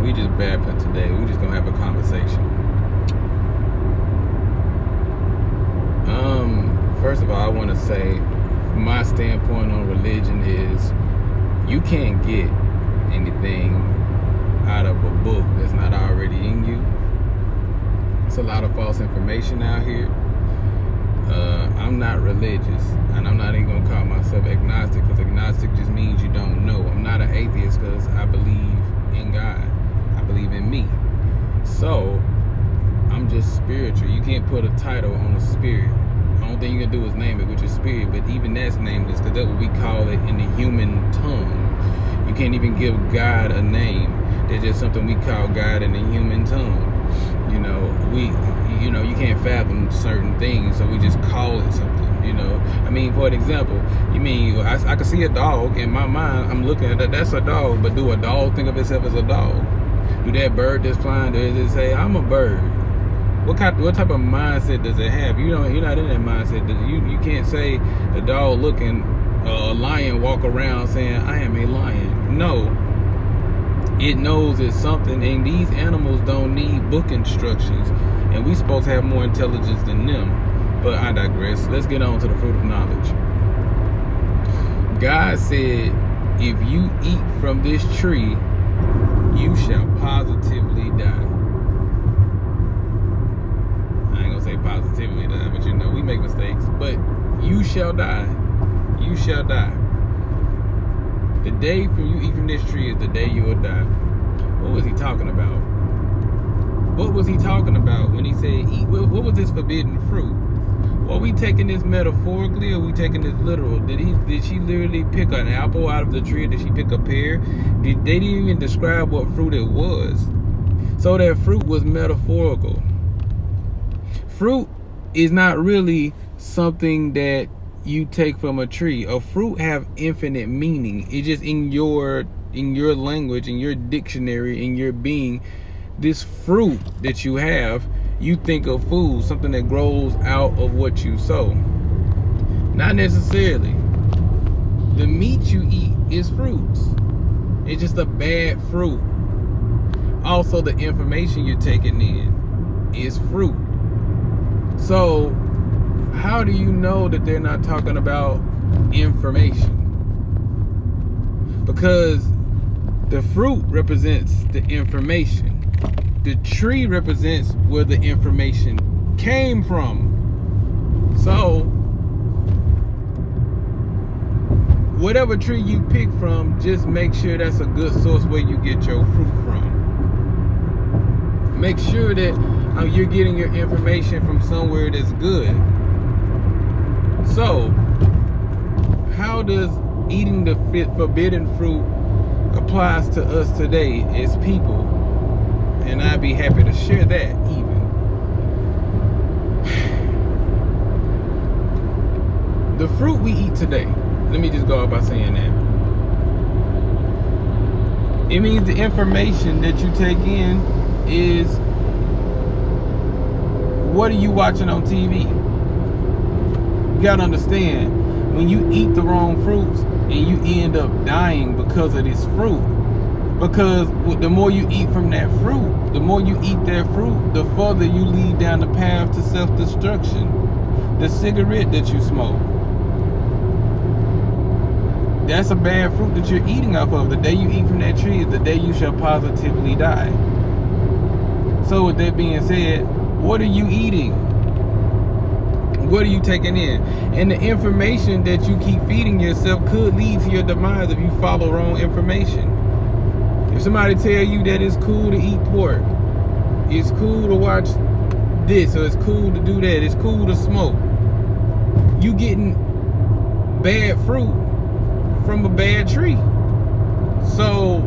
We just babbling today. We just gonna have a conversation. First of all, I want to say my standpoint on religion is you can't get anything out of a book that's not already in you. It's a lot of false information out here. I'm not religious, and I'm not even gonna call myself agnostic, because agnostic just means you don't know. I'm not an atheist because I believe in God. I believe in me. So I'm just spiritual. You can't put a title on a spirit. The only thing you can do is name it, which is spirit, but even that's nameless, because that's what we call it in the human tongue. You can't even give God a name. There's just something we call God in the human tongue. You can't fathom certain things, so we just call it something. I mean, for example, I can see a dog in my mind. I'm looking at that. That's a dog, but do a dog think of itself as a dog? Do that bird that's flying, does it say I'm a bird? What type of mindset does it have? You're not in that mindset. You can't say the dog looking a lion walk around saying I am a lion. No, it knows it's something, and these animals don't need book instructions, and we supposed to have more intelligence than them. But I digress. Let's get on to the fruit of knowledge. God said, if you eat from this tree, you shall positively die. I ain't gonna say positively die, but we make mistakes. But you shall die. You shall die. The day you eat from this tree is the day you will die. What was he talking about? What was he talking about when he said eat? What was this forbidden fruit? Are we taking this metaphorically, or are we taking this literal? Did she literally pick an apple out of the tree? Did she pick a pear? They didn't even describe what fruit it was. So that fruit was metaphorical. Fruit is not really something that you take from a tree. A fruit have infinite meaning. It's just in your language, in your dictionary, in your being. This fruit that you have, you think of food, something that grows out of what you sow. Not necessarily. The meat you eat is fruits. It's just a bad fruit. Also, the information you're taking in is fruit. So how do you know that they're not talking about information? Because the fruit represents the information. The tree represents where the information came from. So whatever tree you pick from, just make sure that's a good source where you get your fruit from. Make sure that you're getting your information from somewhere that's good. So how does eating the forbidden fruit applies to us today as people? And I'd be happy to share that even. The fruit we eat today, let me just go out by saying that. It means the information that you take in is, what are you watching on TV? You gotta understand, when you eat the wrong fruits and you end up dying because of this fruit, because the more you eat from that fruit, the more you eat that fruit, the further you lead down the path to self-destruction. The cigarette that you smoke, that's a bad fruit that you're eating off of. The day you eat from that tree is the day you shall positively die. So with that being said, what are you eating? What are you taking in? And the information that you keep feeding yourself could lead to your demise if you follow wrong information. If somebody tell you that it's cool to eat pork, it's cool to watch this, or it's cool to do that, it's cool to smoke, you getting bad fruit from a bad tree. So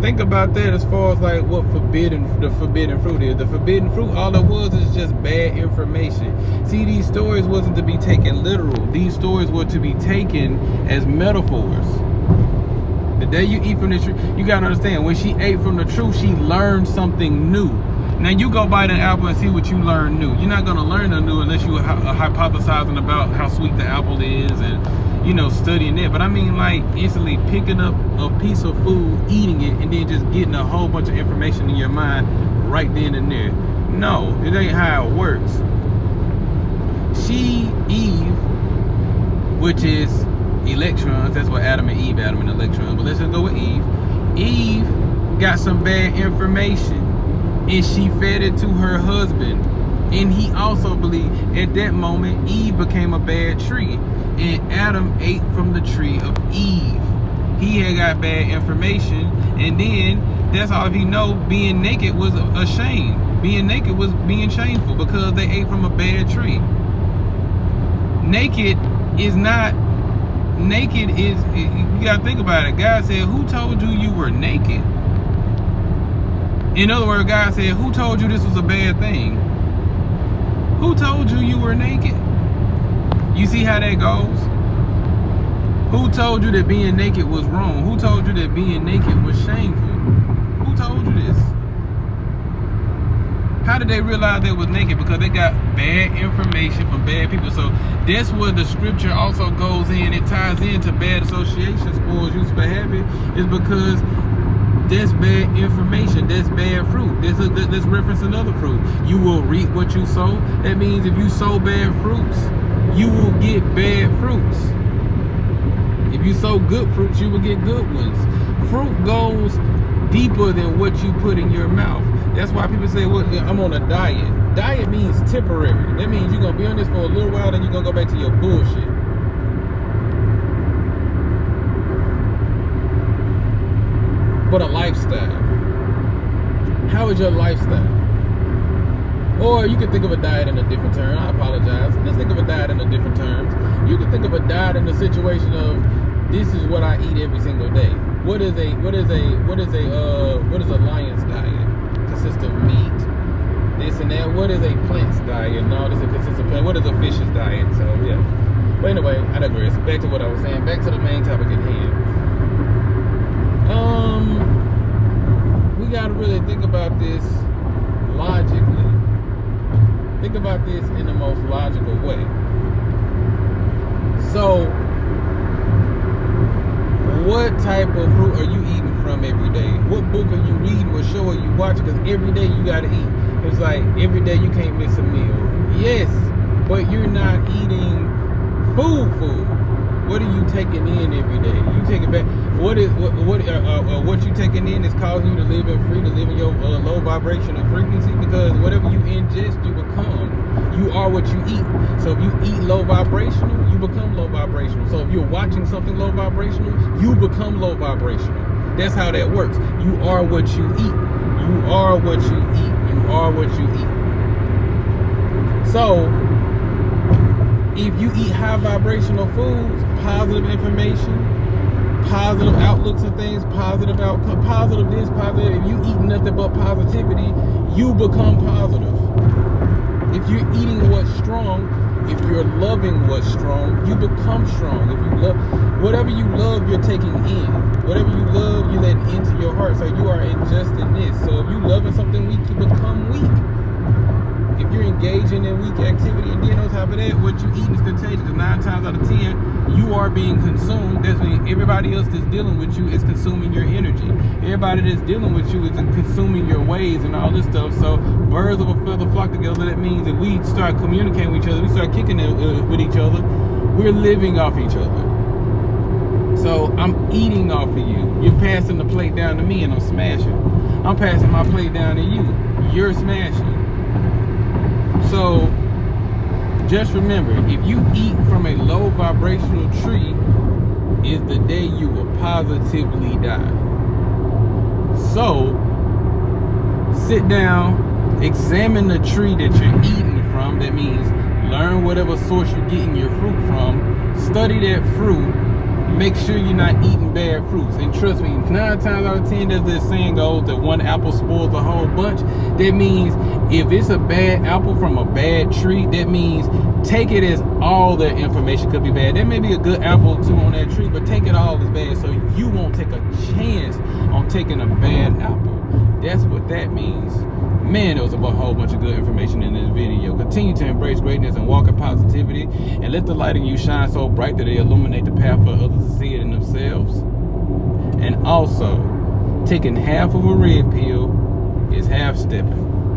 think about that as far as like what the forbidden fruit is. The forbidden fruit, all it was is just bad information. See, these stories wasn't to be taken literal. These stories were to be taken as metaphors. The day you eat from the tree, you gotta understand, when she ate from the truth, she learned something new. Now you go bite an apple and see what you learn new. You're not gonna learn nothing new unless you are hypothesizing about how sweet the apple is and, you know, studying it. But I mean, like, instantly picking up a piece of food, eating it, and then just getting a whole bunch of information in your mind right then and there. No, it ain't how it works. Eve, which is electrons, that's what Adam and Eve, Adam and electrons, but let's just go with Eve. Eve got some bad information and she fed it to her husband, and he also believed at that moment Eve became a bad tree, and Adam ate from the tree of Eve. He had got bad information, and then that's all he know. Being naked was a shame. Being naked was being shameful because they ate from a bad tree. Naked is, you gotta think about it. God said, who told you you were naked? In other words, God said, who told you this was a bad thing? Who told you you were naked? You see how that goes? Who told you that being naked was wrong? Who told you that being naked was shameful? Who told you this? How did they realize they was naked? Because they got bad information from bad people. So that's where the scripture also goes in. It ties into bad association spoils youth for habit, is because that's bad information. That's bad fruit. That's reference another fruit. You will reap what you sow. That means if you sow bad fruits, you will get bad fruits. If you sow good fruits, you will get good ones. Fruit goes deeper than what you put in your mouth. That's why people say, well, I'm on a diet. Diet means temporary. That means you're going to be on this for a little while, then you're going to go back to your bullshit. But a lifestyle. How is your lifestyle? Or you can think of a diet in a different term. I apologize. Let's think of a diet in a different terms. You can think of a diet in the situation of, this is what I eat every single day. What is a lion's diet? Consists of meat, this and that. What is a plant's diet? No, this consists of plant. What is a fish's diet? So yeah. But anyway, I digress. Back to what I was saying. Back to the main topic at hand. We gotta really think about this logically. Think about this in the most logical way. So, what type of fruit are you eating from every day? What book are you reading? What show are you watching? Because every day you gotta eat. It's like every day you can't miss a meal. Yes, but you're not eating food. What are you taking in every day? You taking back. What you taking in is causing you to live in free, to live in your low vibrational frequency, because whatever you ingest, you become. You are what you eat. So if you eat low vibrational, you become low vibrational. So if you're watching something low vibrational, you become low vibrational. That's how that works. You are what you eat. You are what you eat. You are what you eat. So if you eat high vibrational foods, positive information, positive outlooks of things, positive outcome, positive this, positive, if you eat nothing but positivity, you become positive. If you're eating what's strong, if you're loving what's strong, you become strong. If you love, whatever you love, you're taking in. Whatever you love, you let into your heart. So you are ingesting this. So if you loving something weak, you become weak. If you're engaging in weak activity, and then on top of that, what you eat is contagious. 9 times out of 10, you are being consumed. That's when everybody else that's dealing with you is consuming your energy. Everybody that's dealing with you is consuming your ways and all this stuff. So birds of a feather flock together. That means if we start communicating with each other, we start kicking it with each other, we're living off each other. So I'm eating off of you. You're passing the plate down to me and I'm smashing. I'm passing my plate down to you. You're smashing. So just remember, if you eat from a low vibrational tree, is the day you will positively die. So sit down, examine the tree that you're eating from. That means learn whatever source you're getting your fruit from. Study that fruit. Make sure you're not eating bad fruits. And trust me, 9 times out of 10, as this saying goes, that one apple spoils a whole bunch. That means if it's a bad apple from a bad tree, that means take it as all the information could be bad. There may be a good apple too on that tree, but take it all as bad, so you won't take a chance on taking a bad apple. That's what that means. Man, there was a whole bunch of good information in this video. Continue to embrace greatness and walk in positivity, and let the light in you shine so bright that they illuminate the path for others to see it in themselves. And also, taking half of a red pill is half stepping.